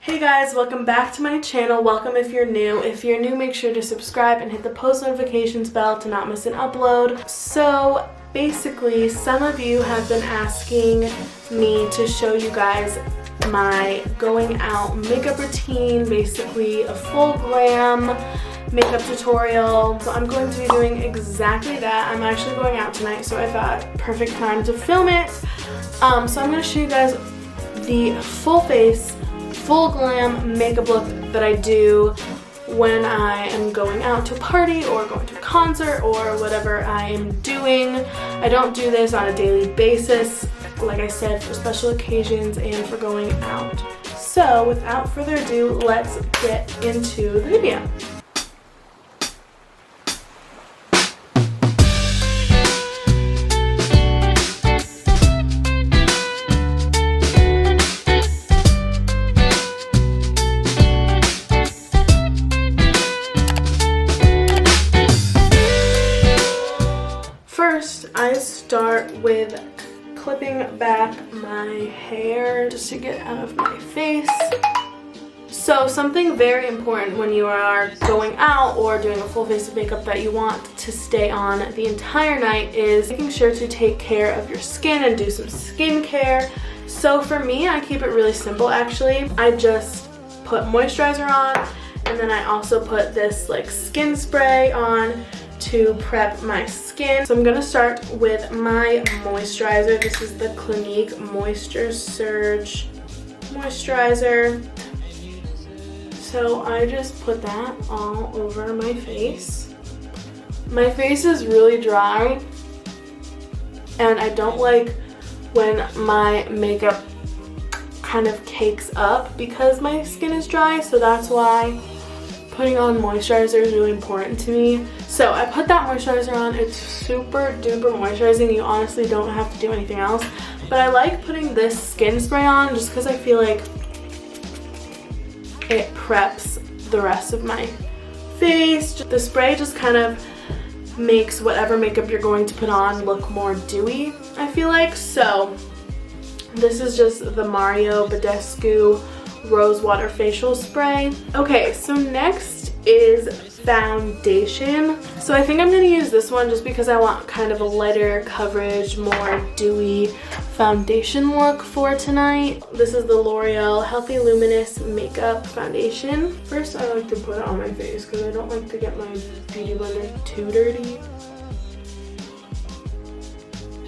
Hey guys, welcome back to my channel. Welcome if you're new. If you're new, make sure to subscribe and hit the post notifications bell to not miss an upload. So basically, some of you have been asking me to show you guys my going out makeup routine, basically a full glam makeup tutorial. So I'm going to be doing exactly that. I'm actually going out tonight, so I thought perfect time to film it. So I'm going to show you guys the full face, full glam makeup look that I do when I am going out to a party or going to a concert or whatever I am doing. I don't do this on a daily basis, like I said, for special occasions and for going out. So without further ado, let's get into the video. First, I start with clipping back my hair just to get out of my face. So something very important when you are going out or doing a full face of makeup that you want to stay on the entire night is making sure to take care of your skin and do some skincare. So for me, I keep it really simple actually. I just put moisturizer on, and then I also put this like skin spray on to prep my skin. So I'm gonna start with my moisturizer. This is the Clinique Moisture Surge moisturizer. So I just put that all over my face. My face is really dry, and I don't like when my makeup kind of cakes up because my skin is dry, so that's why putting on moisturizer is really important to me. So I put that moisturizer on. It's super duper moisturizing. You honestly don't have to do anything else. But I like putting this skin spray on just because I feel like it preps the rest of my face. The spray just kind of makes whatever makeup you're going to put on look more dewy, I feel like. So this is just the Mario Badescu Rose Water Facial Spray. Okay, so next is foundation. So I think I'm going to use this one just because I want kind of a lighter coverage, more dewy foundation look for tonight. This is the L'Oreal Healthy Luminous Makeup Foundation. First, I like to put it on my face because I don't like to get my beauty blender too dirty.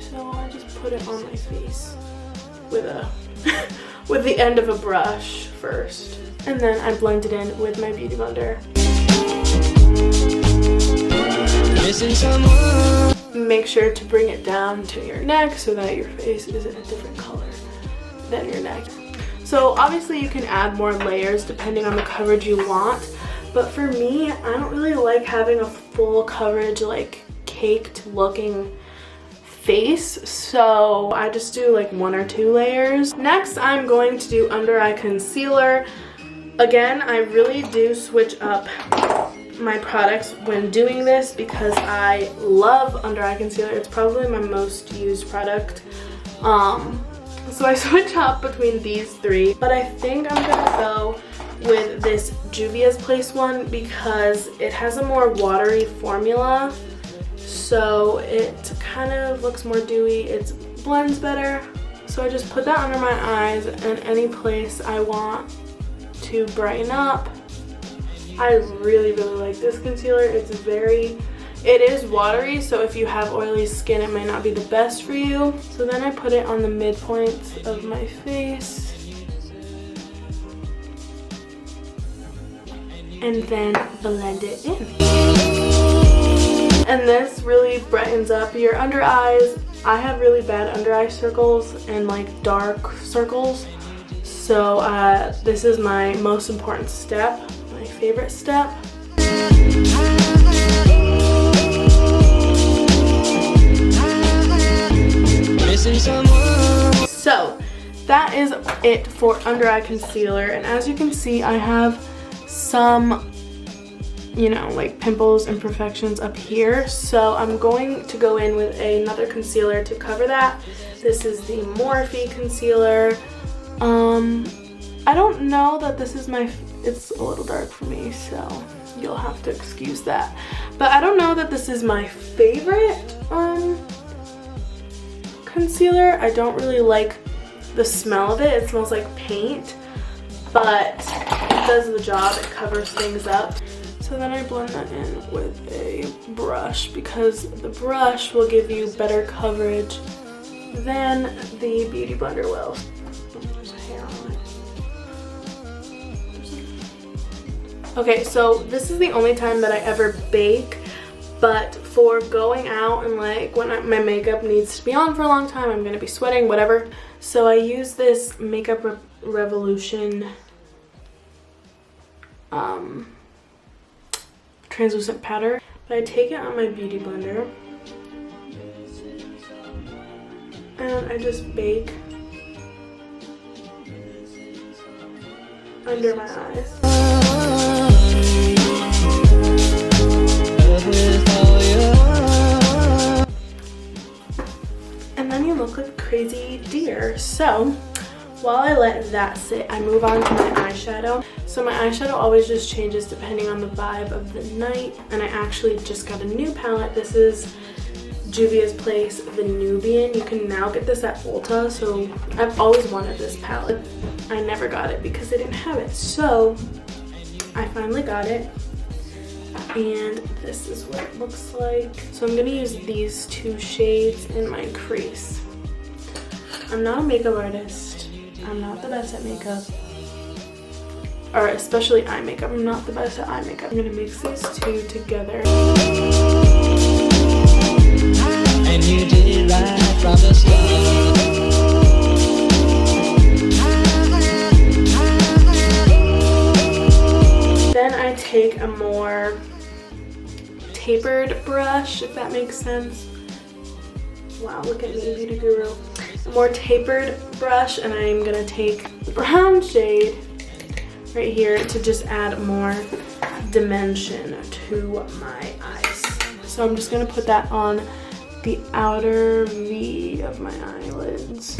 So I just put it on my face with a with the end of a brush first, and then I blend it in with my beauty blender. Make sure to bring it down to your neck so that your face is in a different color than your neck. So obviously you can add more layers depending on the coverage you want, but for me, I don't really like having a full coverage, like caked looking face, so I just do like 1 or 2 layers. Next, I'm going to do under eye concealer. Again, I really do switch up my products when doing this because I love under eye concealer. It's probably my most used product. So I switch up between these 3, but I think I'm gonna go with this Juvia's Place one because it has a more watery formula. So it kind of looks more dewy, it blends better. So I just put that under my eyes and any place I want to brighten up. I really like this concealer. It is watery, so if you have oily skin, it might not be the best for you. So then I put it on the midpoint of my face. And then blend it in. And this really brightens up your under eyes. I have really bad under eye circles and like dark circles. So this is my most important step, my favorite step. So that is it for under eye concealer. And as you can see, I have some, you know, like pimples, imperfections up here. So I'm going to go in with another concealer to cover that. This is the Morphe concealer. I don't know that this is my, it's a little dark for me, so you'll have to excuse that. But I don't know that this is my favorite concealer. I don't really like the smell of it. It smells like paint, but it does the job. It covers things up. So then I blend that in with a brush because the brush will give you better coverage than the beauty blender will. There's a hair on it. Okay, so this is the only time that I ever bake, but for going out and like when my makeup needs to be on for a long time, I'm gonna be sweating, whatever. So I use this Makeup Revolution translucent powder, but I take it on my beauty blender and I just bake under my eyes. And then you look like a crazy deer. So while I let that sit, I move on to my eyeshadow. So my eyeshadow always just changes depending on the vibe of the night. And I actually just got a new palette. This is Juvia's Place, the Nubian. You can now get this at Ulta. So I've always wanted this palette. I never got it because they didn't have it. So I finally got it. And this is what it looks like. So I'm gonna use these two shades in my crease. I'm not a makeup artist. I'm not the best at makeup, or especially eye makeup. I'm not the best at eye makeup. I'm gonna mix these two together. And you did it right from the start. Then I take a more tapered brush, if that makes sense. Wow, look at me, beauty guru. A more tapered brush, and I'm gonna take the brown shade right here to just add more dimension to my eyes. So I'm just gonna put that on the outer V of my eyelids.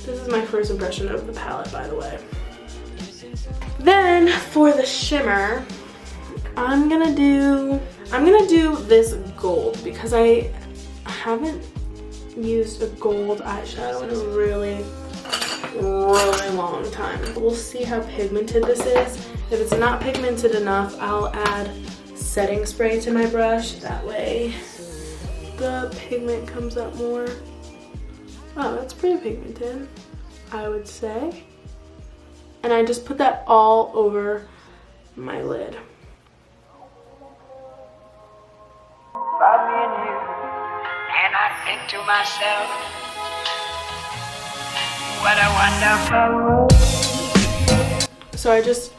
This is my first impression of the palette, by the way. Then for the shimmer, I'm gonna do this gold because I haven't used a gold eyeshadow in a really long time. We'll see how pigmented this is. If it's not pigmented enough, I'll add setting spray to my brush. That way the pigment comes up more. Oh, that's pretty pigmented, I would say. And I just put that all over my lid. About me and you, and I think to myself, what a wonderful world. So I just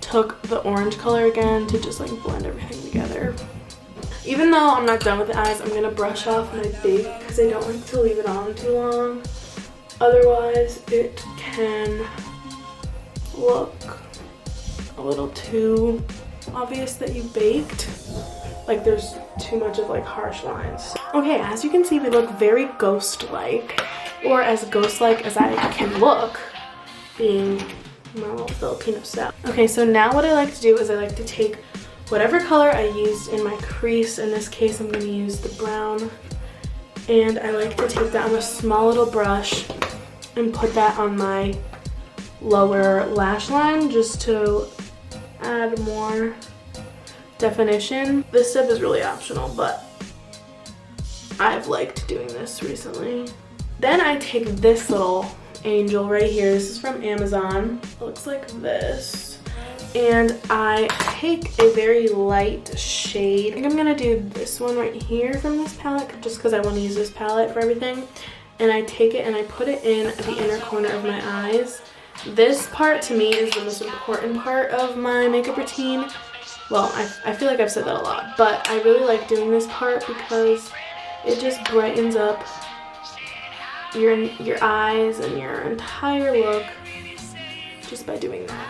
took the orange color again to just like blend everything together. Even though I'm not done with the eyes, I'm gonna brush off my bake because I don't like to leave it on too long. Otherwise, it can look a little too obvious that you baked. Like there's too much of like harsh lines. Okay, as you can see, we look very ghost-like, or as ghost-like as I can look, being my little Filipino style. Okay, so now what I like to do is I like to take whatever color I used in my crease. In this case, I'm gonna use the brown. And I like to take that on a small little brush and put that on my lower lash line just to add more definition. This step is really optional, but I've liked doing this recently. Then I take this little angel right here. This is from Amazon. It looks like this. And I take a very light shade. I think I'm gonna do this one right here from this palette just because I want to use this palette for everything. And I take it and I put it in the inner corner of my eyes. This part to me is the most important part of my makeup routine. Well, I feel like I've said that a lot, but I really like doing this part because it just brightens up your eyes and your entire look just by doing that.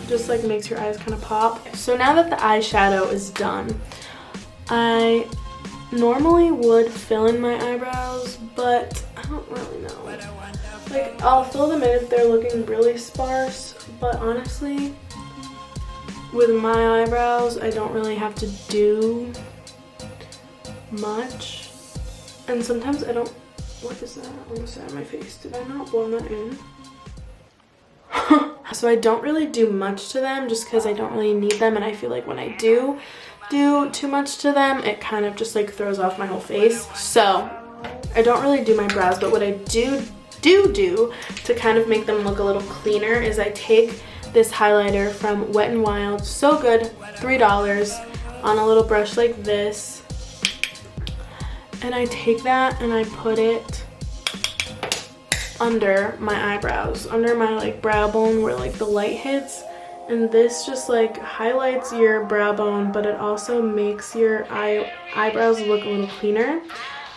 Just like makes your eyes kind of pop. So now that the eyeshadow is done, I normally would fill in my eyebrows, but I don't really know. Like, I'll fill them in if they're looking really sparse, but honestly, with my eyebrows, I don't really have to do much. And sometimes I don't, what is that on the side of my face? Did I not blend that in? So I don't really do much to them just because I don't really need them, and I feel like when I do too much to them, it kind of just like throws off my whole face. So I don't really do my brows, but what I do to kind of make them look a little cleaner is I take this highlighter from Wet n Wild, so good, $3, on a little brush like this, and I take that and I put it under my eyebrows, under my like brow bone where like the light hits, and this just like highlights your brow bone, but it also makes your eyebrows look a little cleaner.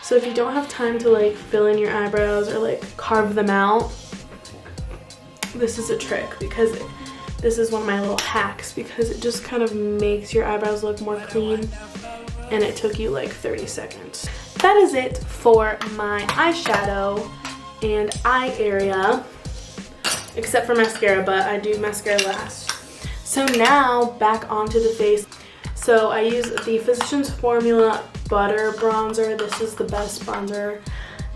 So if you don't have time to like fill in your eyebrows or like carve them out, this is a trick, because this is one of my little hacks, because it just kind of makes your eyebrows look more clean, and it took you like 30 seconds. That is it for my eyeshadow and eye area, except for mascara, but I do mascara last. So now back onto the face. So I use the Physicians Formula Butter Bronzer. This is the best bronzer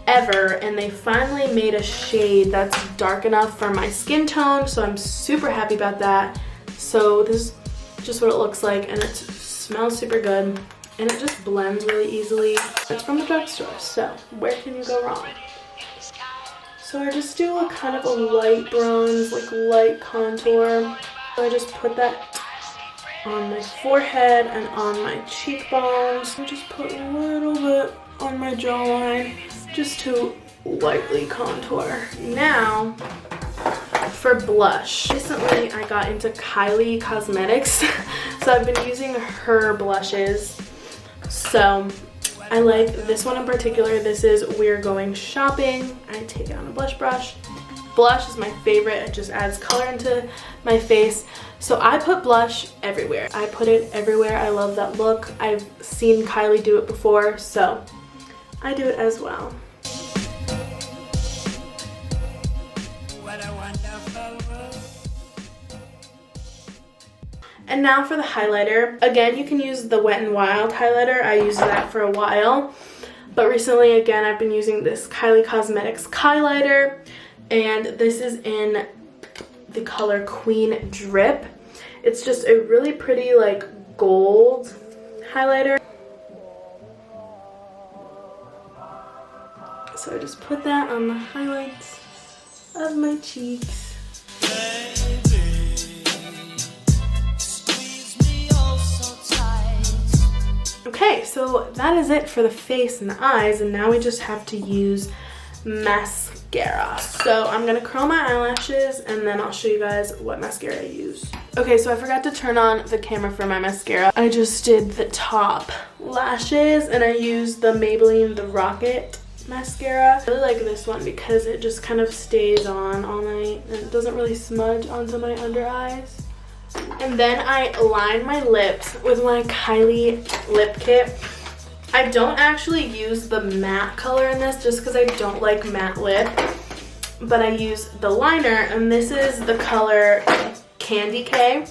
ever, and they finally made a shade that's dark enough for my skin tone, so I'm super happy about that. So this is just what it looks like, and it smells super good, and it just blends really easily. It's from the drugstore, so where can you go wrong? So I just do a kind of a light bronze, like light contour. So I just put that on my forehead and on my cheekbones. I just put a little bit on my jawline just to lightly contour. Now for blush. Recently I got into Kylie Cosmetics, so I've been using her blushes. So I like this one in particular. This is We're Going Shopping. I take it on a blush brush. Blush is my favorite. It just adds color into my face. So I put blush everywhere. I put it everywhere. I love that look. I've seen Kylie do it before, so I do it as well. And now for the highlighter. Again, you can use the Wet n Wild highlighter. I used that for a while. But recently, again, I've been using this Kylie Cosmetics highlighter. And this is in the color Queen Drip. It's just a really pretty, like, gold highlighter. So I just put that on the highlights of my cheeks. Okay, so that is it for the face and the eyes, and now we just have to use mascara. So I'm gonna curl my eyelashes, and then I'll show you guys what mascara I use. Okay, so I forgot to turn on the camera for my mascara. I just did the top lashes, and I used the Maybelline The Rocket mascara. I really like this one because it just kind of stays on all night, and it doesn't really smudge onto my under eyes. And then I line my lips with my Kylie lip kit. I don't actually use the matte color in this just because I don't like matte lip, but I use the liner, and this is the color Candy K.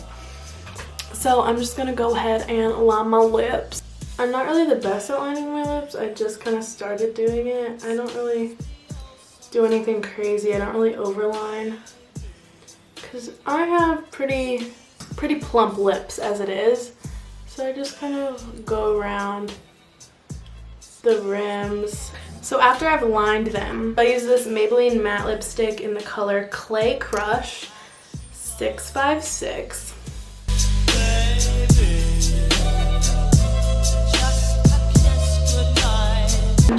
So I'm just gonna go ahead and line my lips. I'm not really the best at lining my lips. I just kind of started doing it. I don't really do anything crazy. I don't really overline because I have pretty plump lips as it is. So I just kind of go around the rims. So after I've lined them, I use this Maybelline matte lipstick in the color Clay Crush 656.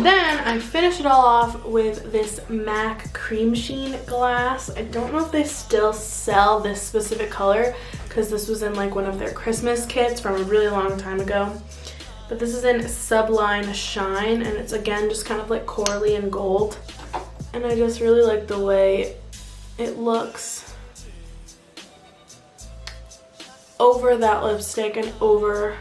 Then I finish it all off with this MAC Cream Sheen glass. I don't know if they still sell this specific color because this was in like one of their Christmas kits from a really long time ago. But this is in Sublime Shine, and it's again just kind of like corally and gold. And I just really like the way it looks over that lipstick and over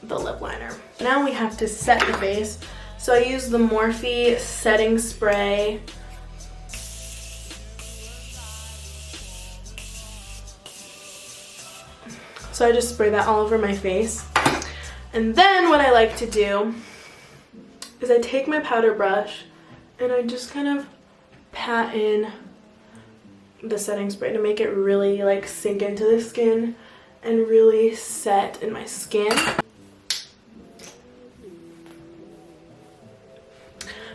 the lip liner. Now we have to set the face. So I use the Morphe setting spray. So I just spray that all over my face. And then what I like to do is I take my powder brush and I just kind of pat in the setting spray to make it really like sink into the skin and really set in my skin.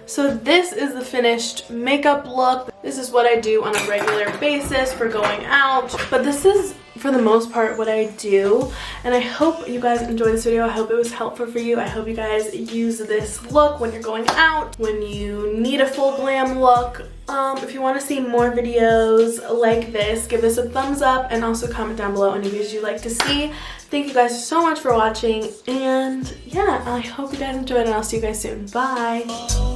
So this is the finished makeup look. This is what I do on a regular basis for going out, but this is for the most part what I do, and I hope you guys enjoyed this video. I hope it was helpful for you. I hope you guys use this look when you're going out, when you need a full glam look. If you want to see more videos like this, give this a thumbs up and also comment down below any videos you'd like to see. Thank you guys so much for watching, and yeah, I hope you guys enjoyed, and I'll see you guys soon. Bye!